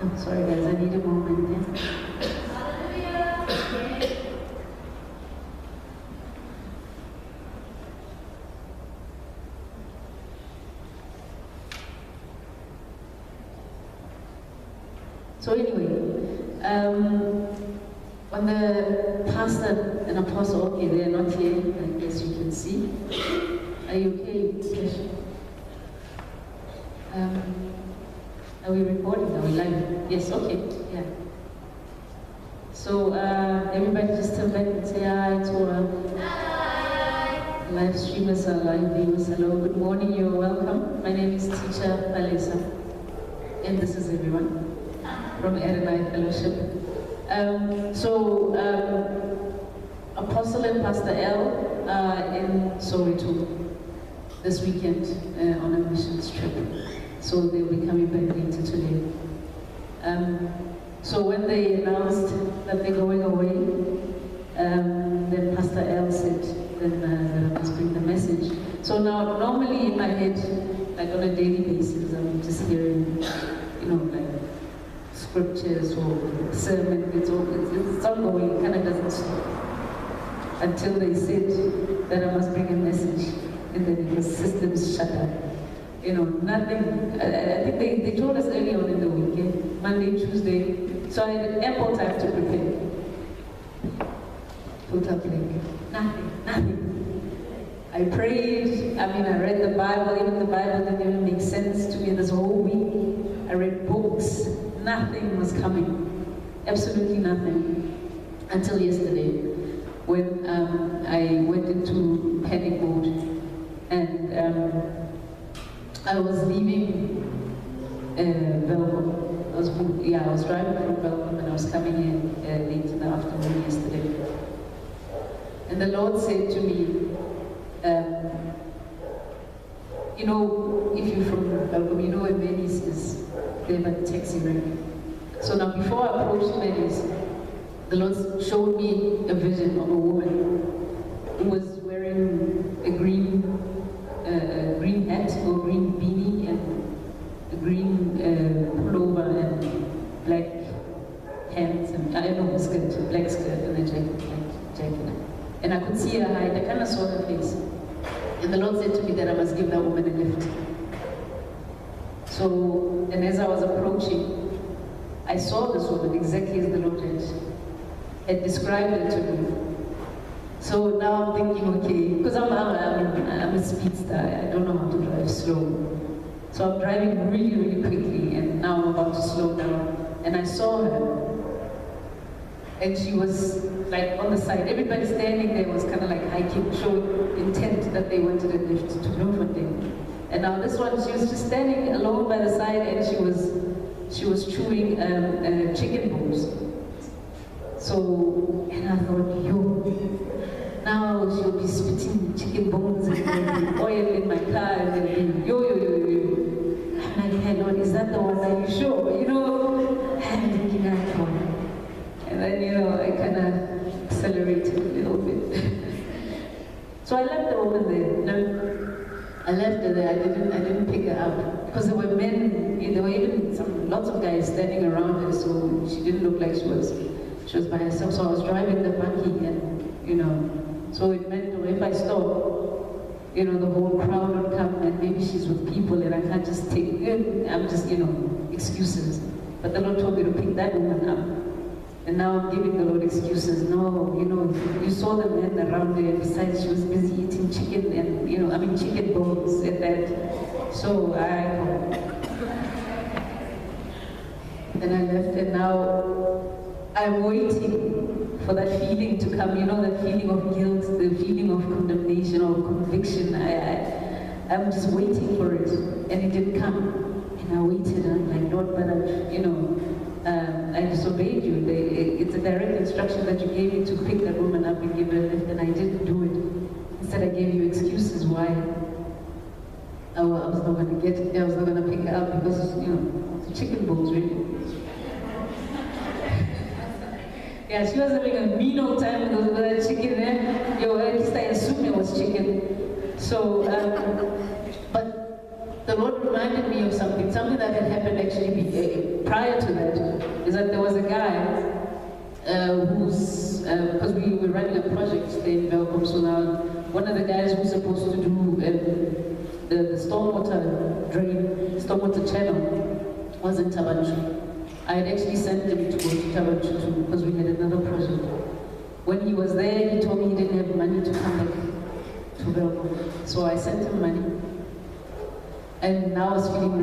I'm sorry guys, I need a moment. Yeah? So anyway, when the pastor and apostle, okay, they are not here, I guess you can see. Are you okay? Are we recording? Are we live? Yes, okay, yeah. So everybody just tell back and say hi to our live streamers, our live viewers. Hello, good morning, you're welcome. My name is Teacher Alisa, and this is everyone from Adonai Fellowship. Apostle and Pastor L are in Soweto this weekend on a missions trip. So they'll be coming back later today. So when they announced that they're going away, then Pastor L said that I must bring the message. So now, normally in my head, like on a daily basis, I'm just hearing, like scriptures or sermon, it's ongoing, it kind of doesn't stop. Until they said that I must bring a message, and then the systems shut down. Nothing. I think they told us early on in the weekend, Monday, Tuesday, so I had ample time to prepare. Total blank. Nothing. I prayed, I read the Bible, even the Bible didn't even make sense to me this whole week. I read books, nothing was coming, absolutely nothing, until yesterday, when I went into panic mode, and I was leaving Belgium. I was driving from Belgium and I was coming in late in the afternoon yesterday. And the Lord said to me, if you're from Belgium, you know where Manny's is. They have a taxi rank. So now before I approached Manny's, the Lord showed me a vision of a woman who was wearing a green hat or green beanie and a green pullover and black pants and black skirt and a jacket. And I could see her height, I kind of saw her face. And the Lord said to me that I must give that woman a lift. So, and as I was approaching, I saw this woman exactly as the Lord had described it to me. So now I'm thinking, okay, because I'm a speedster, I don't know how to drive slow. So I'm driving really, really quickly, and now I'm about to slow down. And I saw her, and she was like on the side. Everybody standing there was kind of like hiking, showing intent that they wanted a lift to Bloemfontein. And now this one, she was just standing alone by the side, and she was chewing chicken bones. So, and I thought, now she'll be spitting chicken bones and oil in my car, and then I'm like, hey Lord, is that the one? Are you sure? I'm thinking that one. And then, I kind of accelerated a little bit. So I left the woman there. I left her there. I didn't pick her up because there were men. There were even lots of guys standing around her, so she didn't look like she was by herself. So I was driving the buggy, and so it meant if I stop, the whole crowd would come, and maybe she's with people, and I can't just take it. I'm just excuses. But the Lord told me to pick that woman up. And now I'm giving the Lord excuses. No, you saw the men around there. Besides, she was busy eating chicken and, chicken bones and that. So then I left, and now I'm waiting for that feeling to come. That feeling of guilt, the feeling of condemnation or conviction. I'm just waiting for it, and it didn't come. And I waited, and I'm like, Lord, but I disobeyed you. It's a direct instruction that you gave me to pick that woman up and give her a lift, and I didn't do it. Instead, I gave you excuses why I was not going to pick her up because, the chicken bones, really. Yeah, she was having a mean old time with that chicken there. At least I assumed it was chicken. So, but the Lord reminded me of something that had happened actually prior to that, is that there was a guy because we were running a project there in Belgium, so now one of the guys who's supposed to do the stormwater drain, stormwater channel, was in Tabanchu. I had actually sent him to go to Tabanchu too, because we had another project. When he was there, he told me he didn't have money to come back to Belgium. So I sent him money. And now I was feeling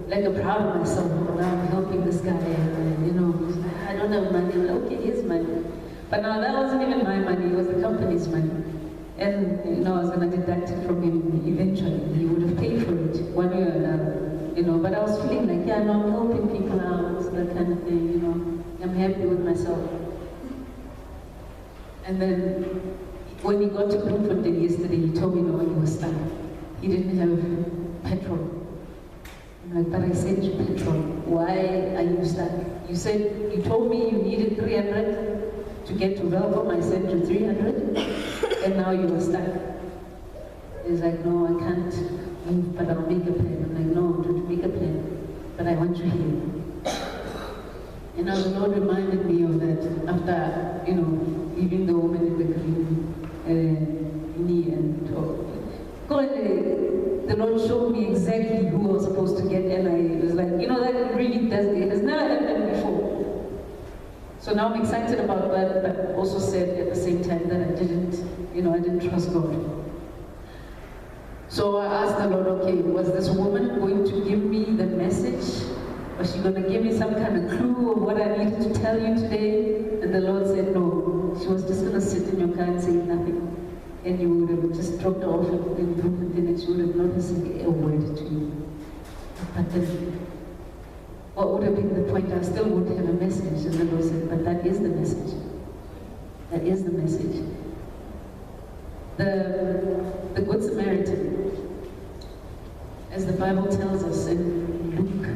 really proud of myself. Now I'm helping this guy, and, I don't have money. I'm like, okay, here's money. But now that wasn't even my money, it was the company's money. And I was going to deduct it from him eventually. He would have paid for it one way or another. But I was feeling like, yeah, no, I'm helping people out, that kind of thing, I'm happy with myself. And then when he got to Bloemfontein yesterday, he told me he was stuck. He didn't have petrol. I'm like, but I sent you petrol. Why are you stuck? You told me you needed 300 to get to Belgium. I sent you 300, and now you are stuck. He's like, no, I can't move, but I'll make a plan. I'm like, no, don't make a plan, but I want you here. And now the Lord reminded me of that after, leaving the woman in the green and the Lord showed me exactly who I was supposed to get, and I was like, that really it has never happened before. So now I'm excited about that, but also said at the same time that I didn't trust God. So I asked the Lord, okay, was this woman going to give me the message? Was she going to give me some kind of clue of what I needed to tell you today? And the Lord said no. She was just going to sit in your car and say nothing. And you would have just dropped off in Bloemfontein and she would have not said a word to you. But then, what would have been the point? I still would have a message. And the Lord said, but that is the message. That is the message. The Good Samaritan, as the Bible tells us in Luke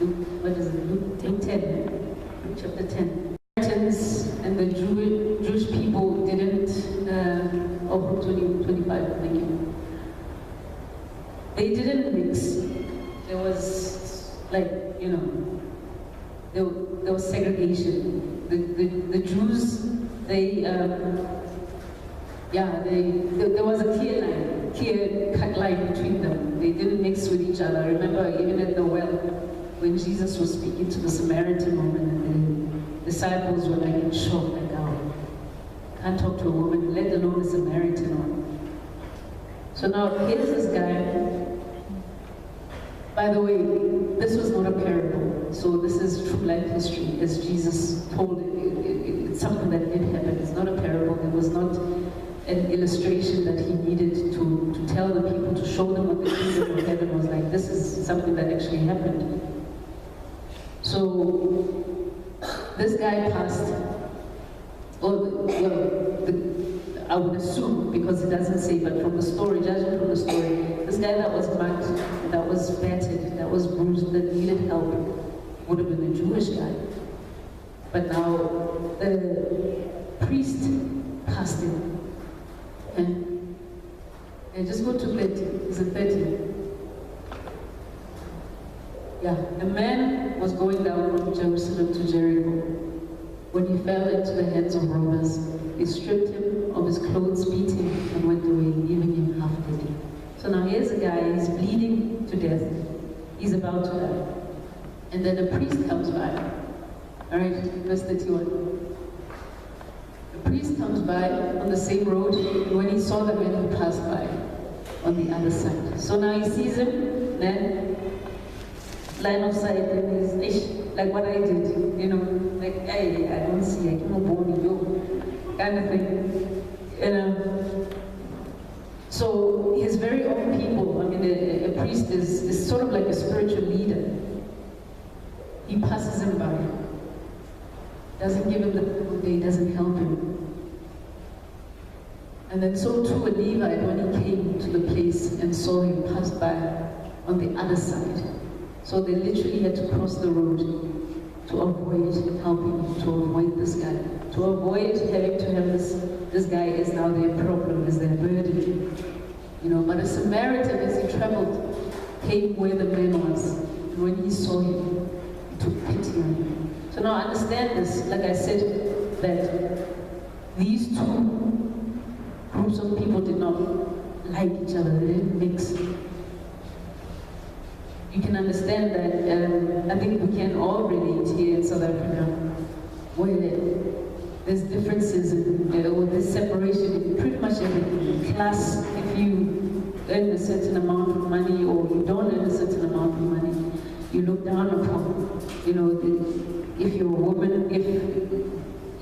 10, Luke chapter 10. Samaritans and the Jewish people didn't, 25, thank you. They didn't mix. There was there was segregation. The Jews, there was a clear cut line between them. They didn't mix with each other. I remember even at the well, when Jesus was speaking to the Samaritan woman, and the disciples were in shock, can't talk to a woman, let alone a Samaritan one. So now here's this guy. By the way, this was not a parable. So this is true life history, as Jesus told it. It's something that did happen. It's not a parable. It was not an illustration that he needed to tell the people, to show them what the kingdom of heaven was like. This is something that actually happened. So this guy passed, I would assume, because it doesn't say, but from the story, judging from the story, this guy that was marked, that was battered, that was bruised, that needed help, would have been a Jewish guy. But now the priest passed him. And just go to 30. Is it 30? Yeah, a man was going down from Jerusalem to Jericho when he fell into the hands of robbers. They stripped him of his clothes, beat him, and went away, leaving him half dead. So now here's a guy, he's bleeding to death. He's about to die. And then a priest comes by. All right, verse 31. The priest comes by on the same road when he saw the man who passed by on the other side. So now he sees him, then line of sight, and he's like what I did, like, hey, I don't see, I can't born you, kind of thing. So his very own people, a priest is sort of like a spiritual leader. He passes him by, doesn't give him the good day, doesn't help him. And then so too a Levite, when he came to the place and saw him pass by on the other side. So they literally had to cross the road to avoid helping him, to avoid this guy, to avoid having to have this guy is now their problem, is their burden. But a Samaritan, as he traveled came where the man was. And when he saw him, he took pity on him. So now understand this, like I said, that these two groups of people did not like each other, they didn't mix. You can understand that, I think we can all relate here in South Africa, where there's differences or there's separation in pretty much everything. Class, if you earn a certain amount of money or you don't earn a certain amount of money, you look down upon. You know, if you're a woman, if,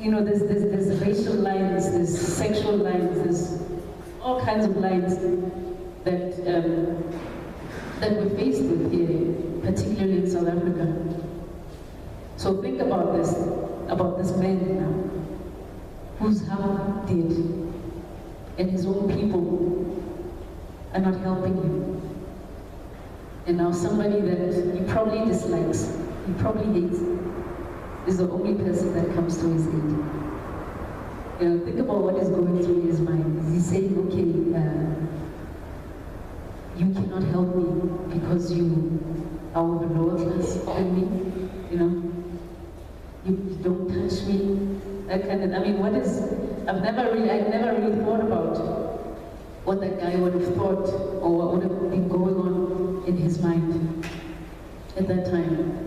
you know, there's racial lines, there's sexual lines, there's all kinds of lines that we're faced with here, particularly in South Africa. So think about this man now, who's half dead, and his own people are not helping him. And now somebody that he probably dislikes, he probably hates, is the only person that comes to his aid. You know, think about what is going through his mind. Is he saying, okay, you cannot help me because you are of a lower class than me, you know? You don't touch me, that kind of, I mean, I've never really thought about what that guy would have thought or what would have been going on in his mind at that time.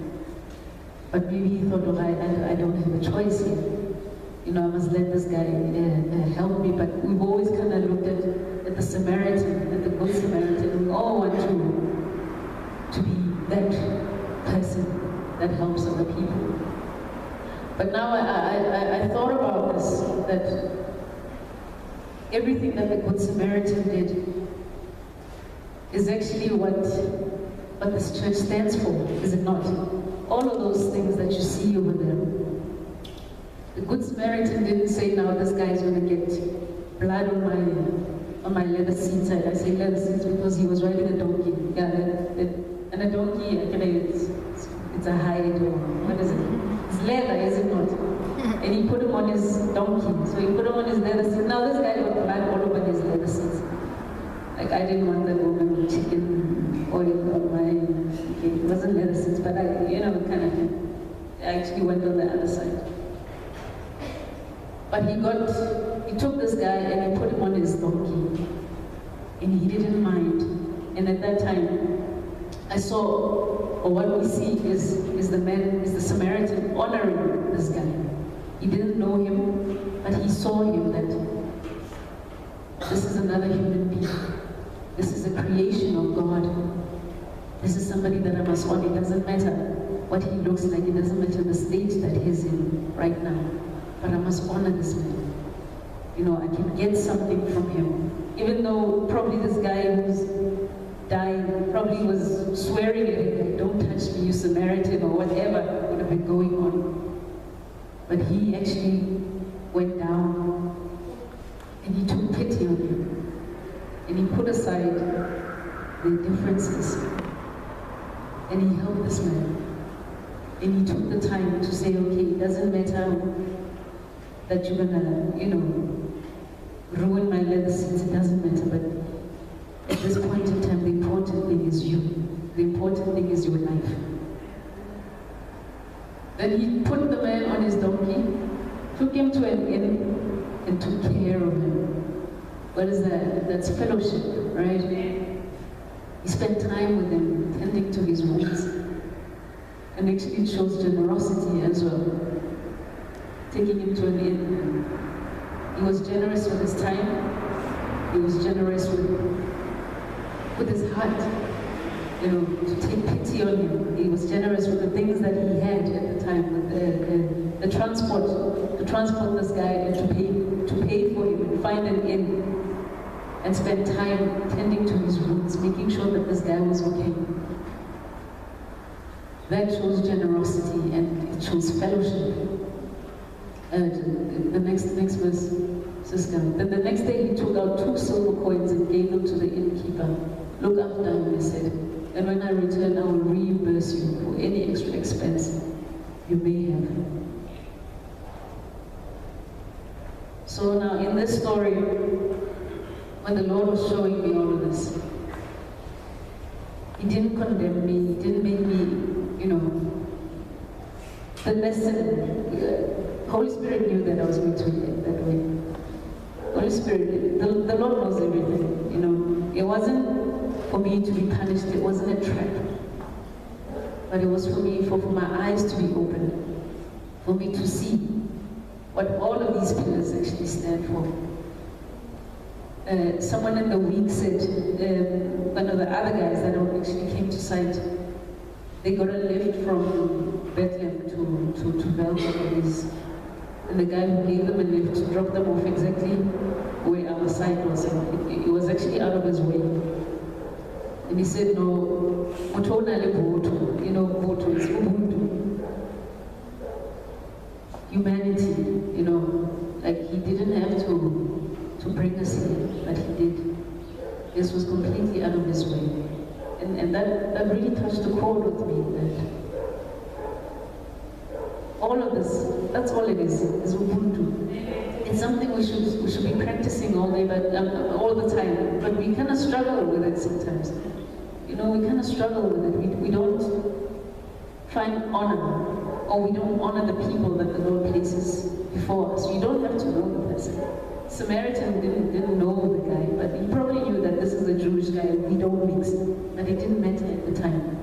But maybe he thought, oh, I don't have a choice here. You know, I must let this guy help me. But we've always kind of looked at the Samaritan, at the Good Samaritan. We all want to be that person that helps other people. But now I thought about this, that everything that the Good Samaritan did is actually what this church stands for, is it not? All of those things that you see over there. The Good Samaritan didn't say, now this guy's going to get blood on my leather seats. I say leather seats because he was riding a donkey. Yeah, and a donkey, it's a hide or what is it? It's leather, is it not? And he put him on his donkey. So he put him on his leather seat. Now this guy got blood all over his leather seats. Like, I didn't want the woman with chicken oil on my, okay, it wasn't leather seats, but I, you know, kind of, I actually went on the other side. But he took this guy and he put him on his donkey. And he didn't mind. And at that time, I saw, or what we see is the Samaritan honoring this guy. He didn't know him, but he saw him that this is another human being. This is a creation of God. This is somebody that I must honor. It doesn't matter what he looks like. It doesn't matter the state that he's in right now. But I must honor this man. You know, I can get something from him. Even though probably this guy who's dying probably was swearing at him, don't touch me, you Samaritan, or whatever would have been going on. But he actually went down and he took pity on him. And he put aside the differences. And he helped this man. And he took the time to say, okay, it doesn't matter that you're gonna, you know, ruin my leather seats, it doesn't matter, but at this point in time, the important thing is you. The important thing is your life. Then he put the man on his donkey, took him to an inn, and took care of him. What is that? That's fellowship, right? He spent time with him, tending to his wounds. And actually it shows generosity as well. Taking him to an inn. He was generous with his time. He was generous with his heart, you know, to take pity on him. He was generous with the things that he had at the time, with the transport, to transport this guy and to pay for him and find an inn and spend time tending to his wounds, making sure that this guy was okay. That shows generosity and it shows fellowship. The next verse, sister. Then the next day he took out 2 silver coins and gave them to the innkeeper. Look after him, he said, and when I return, I will reimburse you for any extra expense you may have. So now in this story, when the Lord was showing me all of this, He didn't condemn me, he didn't make me, the lesson. Holy Spirit knew that I was going to end that way. Holy Spirit, the Lord knows everything, It wasn't for me to be punished, it wasn't a trap. But it was for me, for my eyes to be open, for me to see what all of these pillars actually stand for. Someone in the week said, one of the other guys that actually came to site, they got a lift from Bethlehem to Belgium, and the guy who gave them a lift dropped them off exactly where our site was. It was actually out of his way. And he said, no, Motona le Boto, Boto is Ubuntu. Humanity, like he didn't have to bring us here, but he did. This was completely out of his way. And that really touched the chord with me, that all of this, that's all it is Ubuntu. It's something we should be practicing all day, but all the time. But we kind of struggle with it sometimes. We kind of struggle with it. We don't find honor, or we don't honor the people that the Lord places before us. You don't have to know the person. Samaritan didn't know the guy, but he probably knew that this is a Jewish guy. We don't mix, but it didn't matter at the time.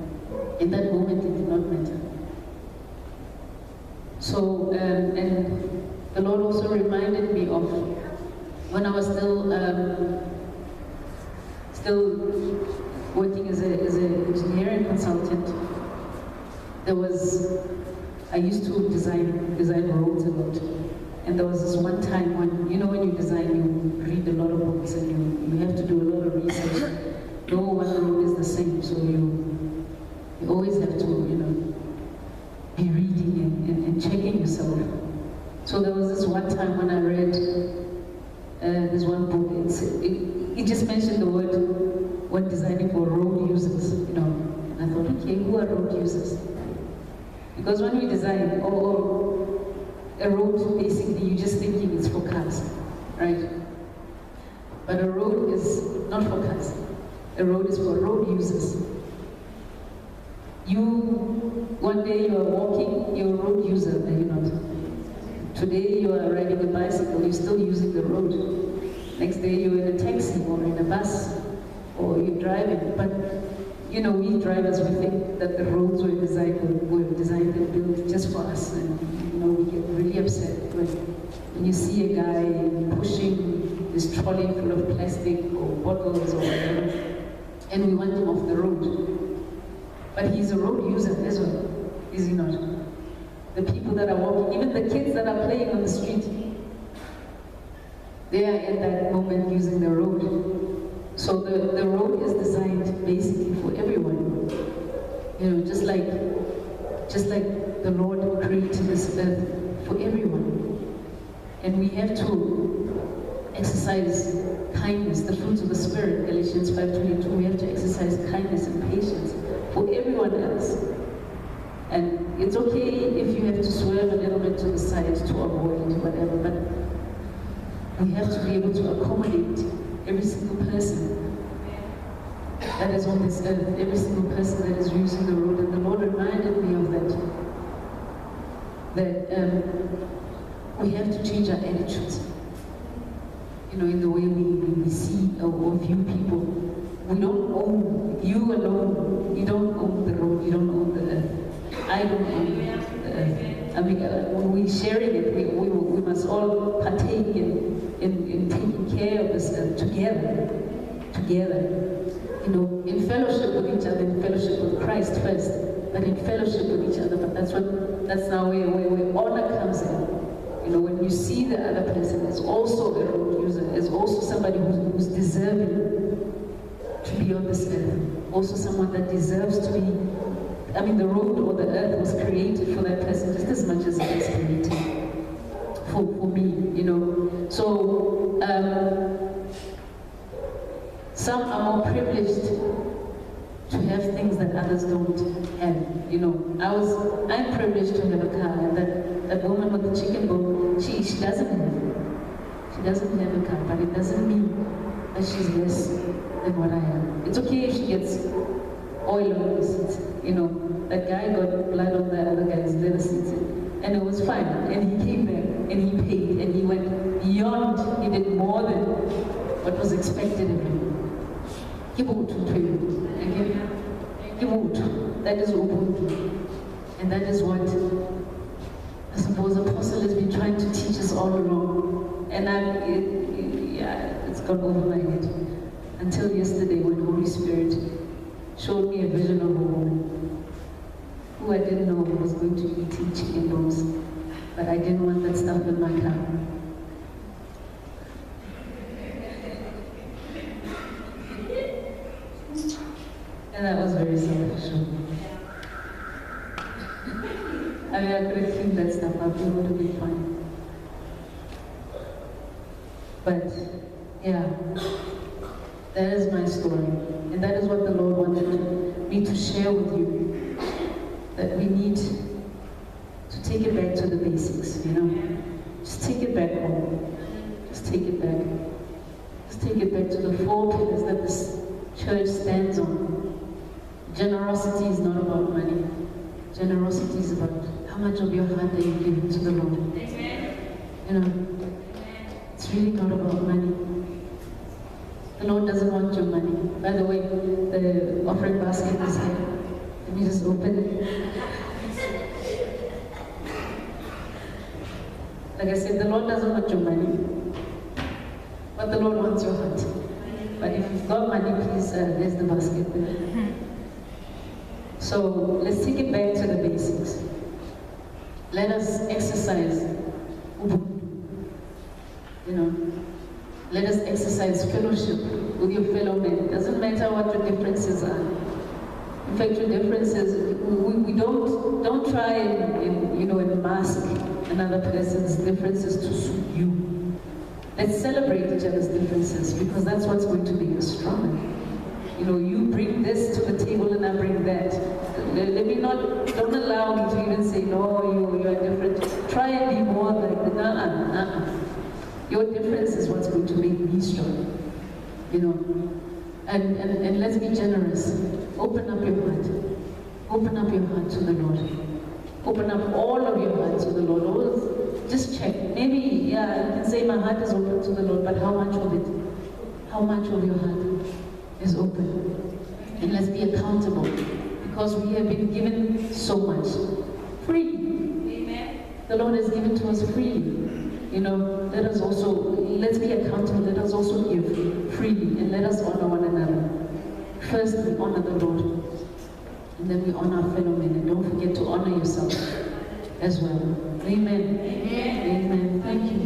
In that moment, it did not matter. So, and the Lord also reminded me of when I was still working as an engineering consultant. I used to design roads a lot. And there was this one time when you design, you read a lot of books and you have to do a lot of research. No one road is the same, so you always have to, be reading and checking yourself. So there was this one time when I read this one book. It just mentioned the word when designing for road users, And I thought, okay, who are road users? Because when we design, a road, basically, you're just thinking it's for cars, right? But a road is not for cars. A road is for road users. One day you are walking, you're a road user, are you not? Today you are riding a bicycle, you're still using the road. Next day you're in a taxi or in a bus, or you're driving. But we drivers, we think that the roads were designed and built just for us, and we get really upset when you see a guy pushing this trolley full of plastic or bottles or whatever, and we want him off the road. But he's a road user as well, is he not? The people that are walking, even the kids that are playing on the street, they are at that moment using the road. So the road is designed basically for everyone. Just like the Lord created this earth for everyone. And we have to exercise kindness, the fruits of the Spirit, Galatians 5:22. We have to exercise kindness and patience for everyone else. And it's okay if you have to swerve a little bit to the side to avoid whatever, but we have to be able to accommodate every single person that is on this earth, every single person that is using the road. And the Lord reminded me of that we have to change our attitudes, in the way we see or view people. We don't own, you alone, you don't own the road, you don't own the earth. I don't own the earth. I mean, when we're sharing it, we must all partake in taking care of this earth together, in fellowship with each other, in fellowship with Christ first, but in fellowship with each other. But that's now where honor comes in. When you see the other person as also a road user, as also somebody who's deserving to be on this earth, also someone that deserves to be. The road or the earth was created for that person just as much as it is created for me, So some are more privileged to have things that others don't have. I'm privileged to have a car, and that woman with the chicken bone, she doesn't have. She doesn't have a car, but it doesn't mean that she's less than what I am. It's okay if she gets oil on your seats. You know, that guy got blood on the other guy's leather seats. And it was fine. And he came back and he paid and he went beyond. He did more than what was expected of him. That is Ubuntu. And that is what I suppose Apostle has been trying to teach us all along. And it's gone over my head. Until yesterday when Holy Spirit showed me a vision of a woman who I didn't know was going to be eating chicken bones. But I didn't want that stuff in my car. And that was very selfish. I mean, I could have cleaned that stuff up, it would have been fine. But, yeah, that is my story. And that is what the Lord wanted me to share with you. That we need to take it back to the basics, you know? Just take it back home. Just take it back. Just take it back to the 4 pillars that this church stands on. Generosity is not about money. Generosity is about how much of your heart are you giving to the Lord. You know, it's really not about money. The Lord doesn't want your money. By the way, the offering basket is here. Let me just open it. Like I said, the Lord doesn't want your money, but the Lord wants your heart. But if you've got money, please, there's the basket there. So let's take it back to the basics. Let us exercise Ubuntu. You know, let us exercise fellowship with your fellow men. It doesn't matter what your differences are. In fact, your differences, we don't try and mask another person's differences to suit you. Let's celebrate each other's differences because that's what's going to make us stronger. You know, you bring this to the table and I bring that. Don't allow me to even say, no, you are different. Try and be more like, Your difference is what's going to make me strong. You know, and let's be generous. Open up your heart. Open up your heart to the Lord. Open up all of your heart to the Lord. Always just check. Maybe, yeah, you can say my heart is open to the Lord, but how much of it? How much of your heart is open? And let's be accountable because we have been given so much freely. Amen. The Lord has given to us freely. You know, let's be accountable. Let us also give freely and let us honor one another. First, we honor the Lord, and then we honor our fellow men. And don't forget to honor yourself as well. Amen. Amen. Amen. Thank you.